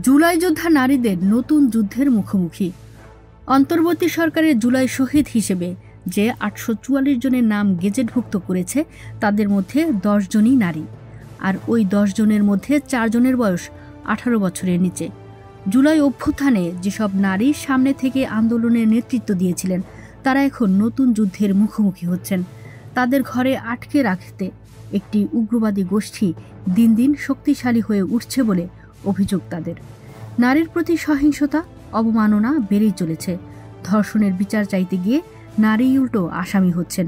জুলাই যোদ্ধা নারীদের নতুন যুদ্ধের মুখোমুখি। অন্তর্বর্তী সরকারের জুলাই শহীদ হিসেবে যে ৮৪৪ জনের নাম গেজেটভুক্ত করেছে তাদের মধ্যে ১০ জনই নারী, আর ওই ১০ জনের মধ্যে ৪ জনের বয়স ১৮ বছরের নিচে। জুলাই অভ্যুত্থানে যেসব নারী সামনে থেকে আন্দোলনের নেতৃত্ব দিয়েছিলেন তারা এখন নতুন যুদ্ধের মুখোমুখি হচ্ছেন। তাদের ঘরে আটকে রাখতে একটি উগ্রবাদী গোষ্ঠী দিন দিন শক্তিশালী হয়ে উঠছে বলে অভিযোগ তাদের। নারীর প্রতি সহিংসতা, অবমাননা বেড়েই চলেছে। ধর্ষণের বিচার চাইতে গিয়ে নারী উল্টো আসামি হচ্ছেন।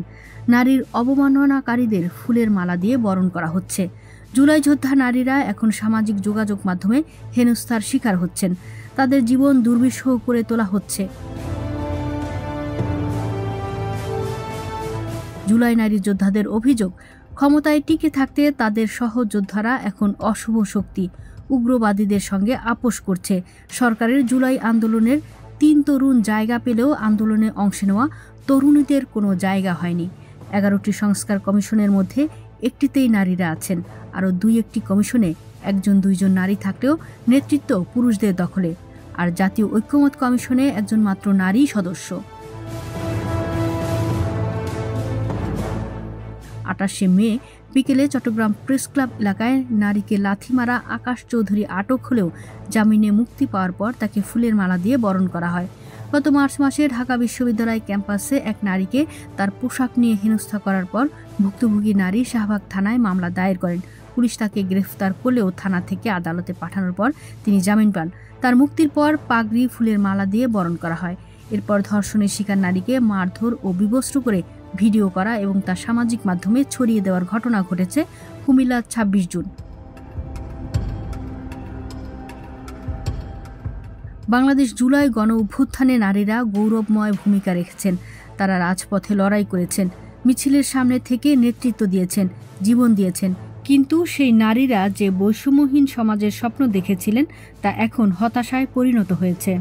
নারীর অবমাননাকারীদের ফুলের মালা দিয়ে বরণ করা হচ্ছে। জুলাই যোদ্ধা নারীরা এখন সামাজিক যোগাযোগ মাধ্যমে হেনস্থার শিকার হচ্ছেন। তাদের জীবন দুর্বিষহ করে তোলা হচ্ছে। জুলাই নারী যোদ্ধাদের অভিযোগ, ক্ষমতায় টিকে থাকতে তাদের সহযোদ্ধারা এখন অশুভ শক্তি, উগ্রবাদীদের সঙ্গে আপোষ করছে। সরকারের জুলাই আন্দোলনের ৩ তরুণ জায়গা পেলেও আন্দোলনে অংশ নেওয়া তরুণীদের কোনো জায়গা হয়নি। ১১টি সংস্কার কমিশনের মধ্যে একটিতেই নারীরা আছেন। আরও ২-১টি কমিশনে ১-২জন নারী থাকলেও নেতৃত্ব পুরুষদের দখলে। আর জাতীয় ঐক্যমত কমিশনে একজন মাত্র নারী সদস্য। ২৮শে মে বিকেলে চট্টগ্রাম প্রেস ক্লাব এলাকায় নারীকে লাথি মারা আকাশ চৌধুরী আটক হলেও জামিনে মুক্তি পাওয়ার পর তাকে ফুলের মালা দিয়ে বরণ করা হয়। গত মার্চ মাসে ঢাকা বিশ্ববিদ্যালয় ক্যাম্পাসে এক নারীকে তার পোশাক নিয়ে হেনস্থা করার পর ভুক্তভোগী নারী শাহবাগ থানায় মামলা দায়ের করেন। পুলিশ তাকে গ্রেফতার করলেও থানা থেকে আদালতে পাঠানোর পর তিনি জামিন পান। তার মুক্তির পর পাগড়ি, ফুলের মালা দিয়ে বরণ করা হয়। এরপর ধর্ষণের শিকার নারীকে মারধর ও বিবস্ত্র করে ভিডিও করা এবং তা সামাজিক মাধ্যমে ছড়িয়ে দেওয়ার ঘটনা ঘটেছে কুমিল্লা ২৬ জুন। বাংলাদেশ জুলাই গণ অভ্যুত্থানে নারীরা গৌরবময় ভূমিকা রেখেছেন। তারা রাজপথে লড়াই করেছেন, মিছিলের সামনে থেকে নেতৃত্ব দিয়েছেন, জীবন দিয়েছেন। কিন্তু সেই নারীরা যে বৈষম্যহীন সমাজের স্বপ্ন দেখেছিলেন তা এখন হতাশায় পরিণত হয়েছে।